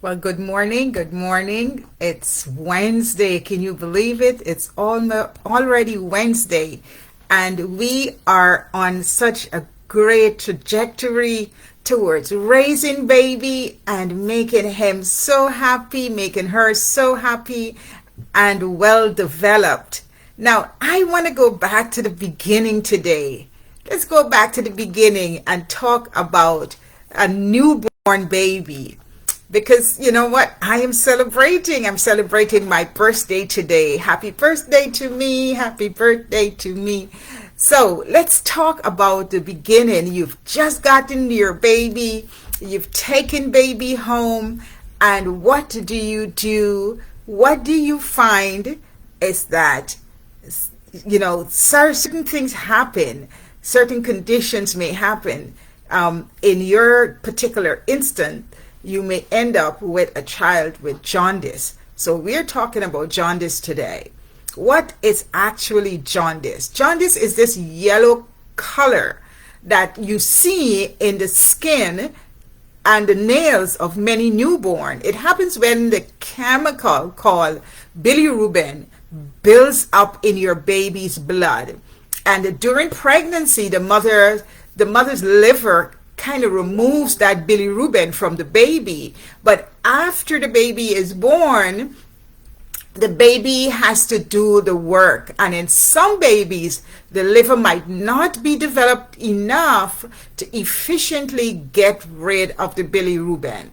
Well, good morning. Good morning. It's Wednesday. Can you believe it? It's already Wednesday, and we are on such a great trajectory towards raising baby and making him so happy, making her so happy and well developed. Now, I want to go back to the beginning today. Let's go back to the beginning and talk about a newborn baby, because you know what, I'm celebrating my birthday today. Happy birthday to me, happy birthday to me. So let's talk about the beginning. You've just gotten your baby, you've taken baby home, and what do you do? What do you find is that, certain things happen, certain conditions may happen. In your particular instant, you may end up with a child with jaundice. So we're talking about jaundice today. What is actually jaundice? Jaundice is this yellow color that you see in the skin and the nails of many newborn. It happens when the chemical called bilirubin builds up in your baby's blood. And during pregnancy, the mother's liver kind of removes that bilirubin from the baby. But after the baby is born, the baby has to do the work. And in some babies, the liver might not be developed enough to efficiently get rid of the bilirubin.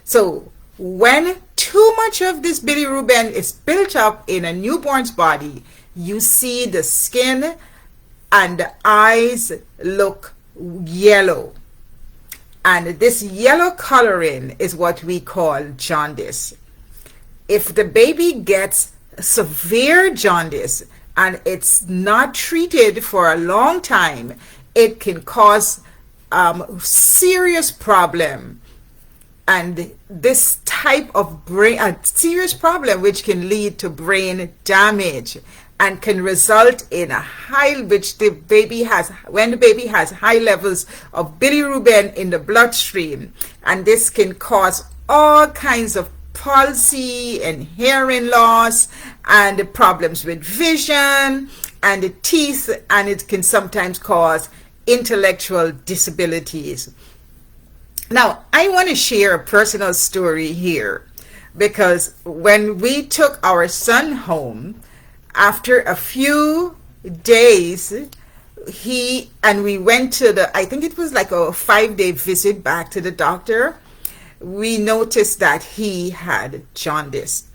So when too much of this bilirubin is built up in a newborn's body, you see the skin and the eyes look yellow. And this yellow coloring is what we call jaundice. If the baby gets severe jaundice and it's not treated for a long time, it can cause serious problem. And this type of a serious problem which can lead to brain damage and can result in which the baby has, when the baby has high levels of bilirubin in the bloodstream. And this can cause all kinds of palsy and hearing loss and problems with vision and the teeth, and it can sometimes cause intellectual disabilities. Now, I want to share a personal story here, because when we took our son home, after a few days, we went to I think it was like a 5-day visit back to the doctor, we noticed that he had jaundice.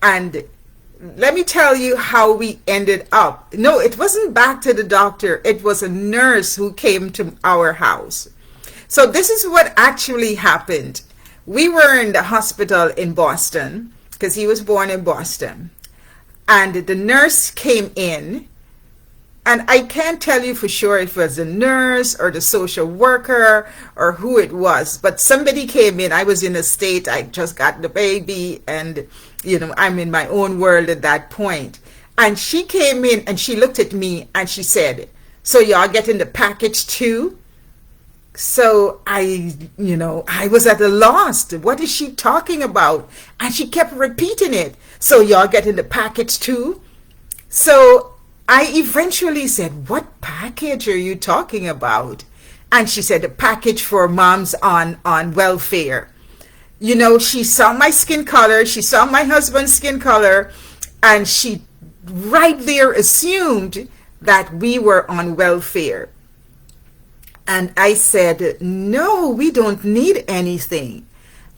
And let me tell you how we ended up. No, it wasn't back to the doctor. It was a nurse who came to our house. So this is what actually happened. We were in the hospital in Boston because he was born in Boston. And the nurse came in, and I can't tell you for sure if it was the nurse or the social worker or who it was, but somebody came in. I was in a state, I just got the baby, and I'm in my own world at that point. And she came in and she looked at me and she said, "So y'all getting the package too?" So I was at a loss. What is she talking about? And she kept repeating it. "So y'all getting the package too?" So I eventually said, "What package are you talking about?" And she said, "The package for moms on welfare." She saw my skin color, she saw my husband's skin color, and she right there assumed that we were on welfare. And I said, "No, we don't need anything."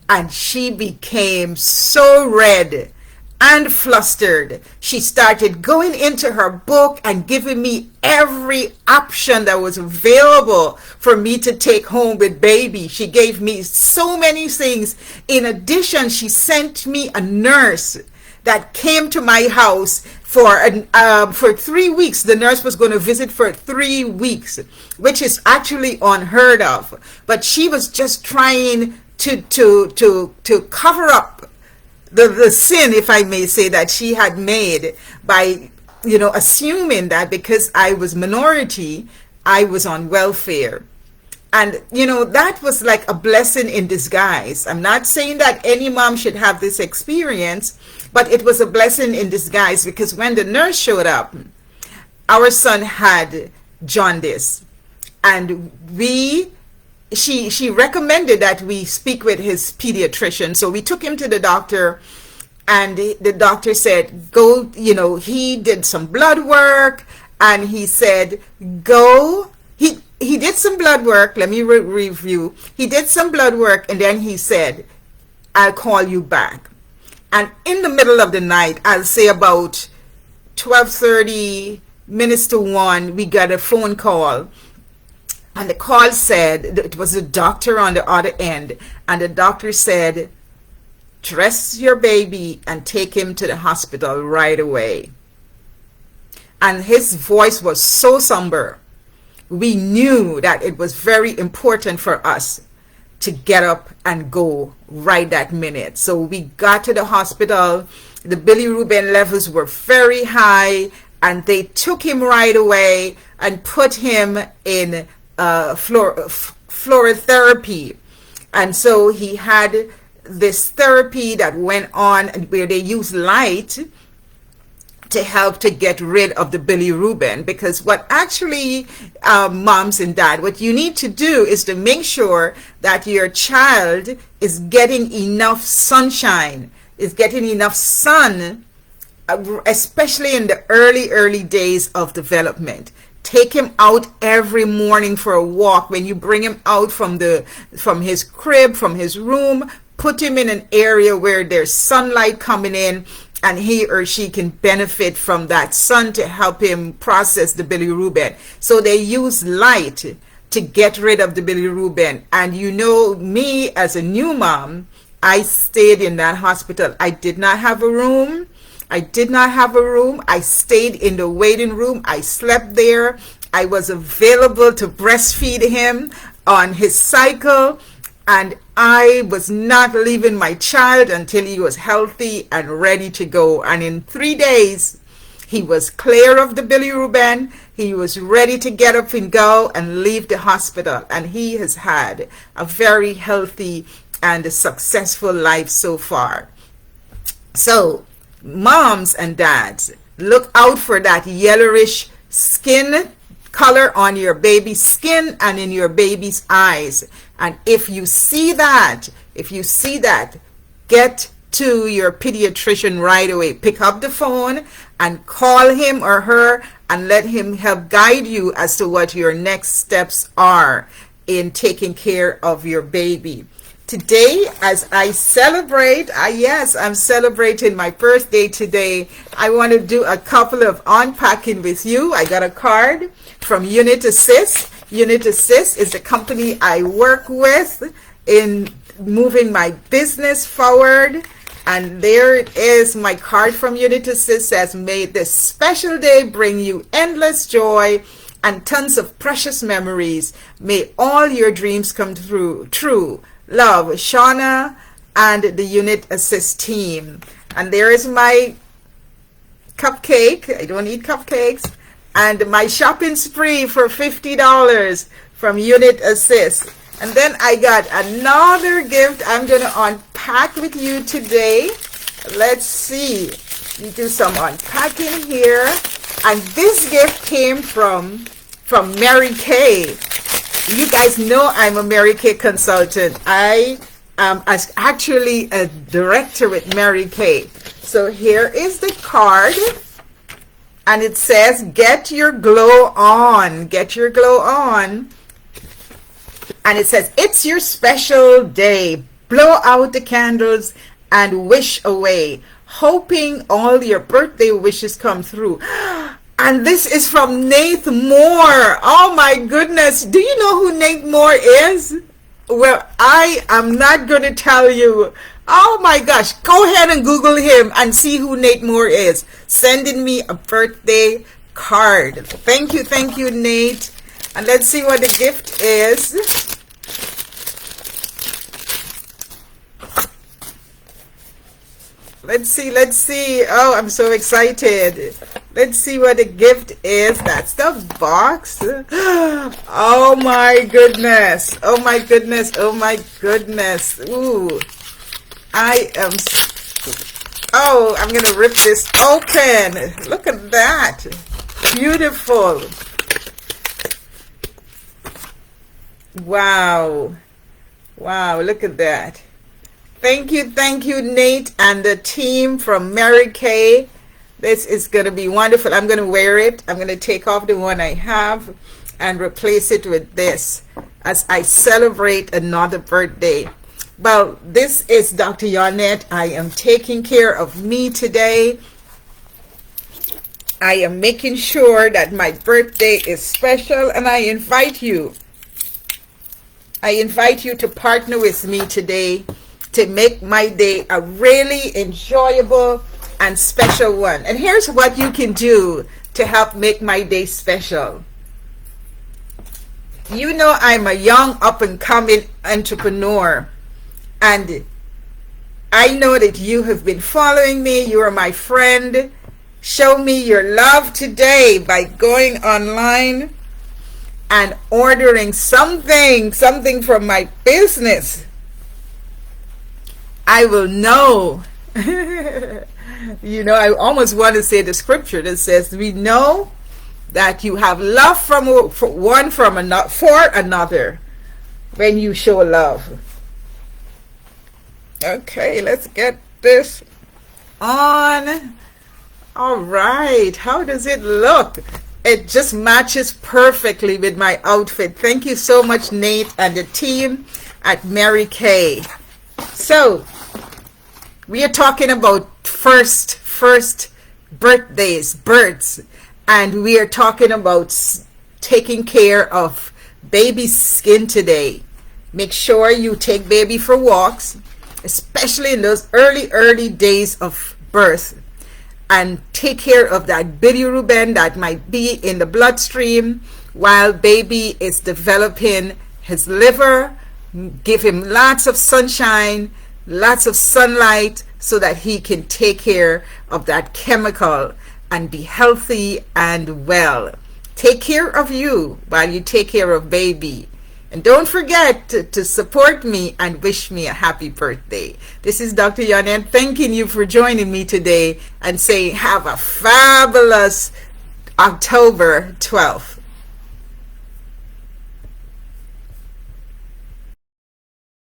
And she became so red and flustered. She started going into her book and giving me every option that was available for me to take home with baby. She gave me so many things. In addition, she sent me a nurse that came to my house for 3 weeks. The nurse was going to visit for 3 weeks, which is actually unheard of. But she was just trying to cover up the sin, if I may say, that she had made by assuming that because I was minority, I was on welfare. And, you know, that was like a blessing in disguise. I'm not saying that any mom should have this experience, but it was a blessing in disguise, because when the nurse showed up, our son had jaundice. And she recommended that we speak with his pediatrician. So we took him to the doctor, and the doctor said, go, you know, he did some blood work, and he said, go, he did some blood work. Let me review. He did some blood work, and then he said, I'll call you back. And in the middle of the night, I'll say about 12:30 minutes to 1, we got a phone call. And the call said, it was a doctor on the other end, and the doctor said, dress your baby and take him to the hospital right away. And his voice was so somber. We knew that it was very important for us to get up and go right that minute. So we got to the hospital. The bilirubin levels were very high, and they took him right away and put him in fluorotherapy. And so he had this therapy that went on where they use light to help to get rid of the bilirubin. Because what actually, moms and dad, what you need to do is to make sure that your child is getting enough sunshine, is getting enough sun, especially in the early days of development. Take him out every morning for a walk. When you bring him out from his crib, from his room, put him in an area where there's sunlight coming in, and he or she can benefit from that sun to help him process the bilirubin. So they use light to get rid of the bilirubin. And you know me, as a new mom, I stayed in that hospital. I did not have a room. I stayed in the waiting room. I slept there. I was available to breastfeed him on his cycle, and I was not leaving my child until he was healthy and ready to go. And in 3 days, he was clear of the bilirubin. He was ready to get up and go and leave the hospital. And he has had a very healthy and a successful life so far. So, moms and dads, look out for that yellowish skin color on your baby's skin and in your baby's eyes. And if you see that, get to your pediatrician right away. Pick up the phone and call him or her and let him help guide you as to what your next steps are in taking care of your baby. Today, as I celebrate, I'm celebrating my birthday today. I want to do a couple of unpacking with you. I got a card from Yonnette Assist. Yonnette Assist is the company I work with in moving my business forward. And there it is, my card from Yonnette Assist says, may this special day bring you endless joy and tons of precious memories. May all your dreams come true. Love, Shauna and the Yonnette Assist team. And there is my cupcake. I don't eat cupcakes. And my shopping spree for $50 from Yonnette Assist. And then I got another gift I'm going to unpack with you today. Let's see. We do some unpacking here. And this gift came from Mary Kay. You guys know I'm a Mary Kay consultant. I am actually a director with Mary Kay. So here is the card. And it says, get your glow on. Get your glow on. And it says, it's your special day. Blow out the candles and wish away, hoping all your birthday wishes come through. And this is from Nate Moore. Oh my goodness. Do you know who Nate Moore is? Well, I am not going to tell you. Oh my gosh. Go ahead and Google him and see who Nate Moore is. Sending me a birthday card. Thank you, Nate. And let's see what the gift is. Let's see. Oh, I'm so excited. Let's see what the gift is. That's the box. Oh my goodness. Oh my goodness. Oh my goodness. Ooh. Oh, I'm going to rip this open. Look at that. Beautiful. Wow. Wow, look at that. Thank you, Nate and the team from Mary Kay. This is going to be wonderful. I'm going to wear it. I'm going to take off the one I have and replace it with this as I celebrate another birthday. Well, this is Dr. Yonnette. I am taking care of me today. I am making sure that my birthday is special, and I invite you to partner with me today to make my day a really enjoyable and special one. And here's what you can do to help make my day special. You know, I'm a young up-and-coming entrepreneur, and I know that you have been following me. You are my friend. Show me your love today by going online and ordering something from my business. I will know. You know, I almost want to say the scripture that says, we know that you have love for another when you show love. Okay, let's get this on. All right, how does it look? It just matches perfectly with my outfit. Thank you so much, Nate and the team at Mary Kay. So, we are talking about first births, and we are talking about taking care of baby's skin today. Make sure you take baby for walks, especially in those early days of birth, and take care of that bilirubin that might be in the bloodstream while baby is developing his liver. Give him lots of sunshine, lots of sunlight, so that he can take care of that chemical and be healthy and well. Take care of you while you take care of baby. And don't forget to support me and wish me a happy birthday. This is Dr. Yonnette thanking you for joining me today and saying have a fabulous October 12th.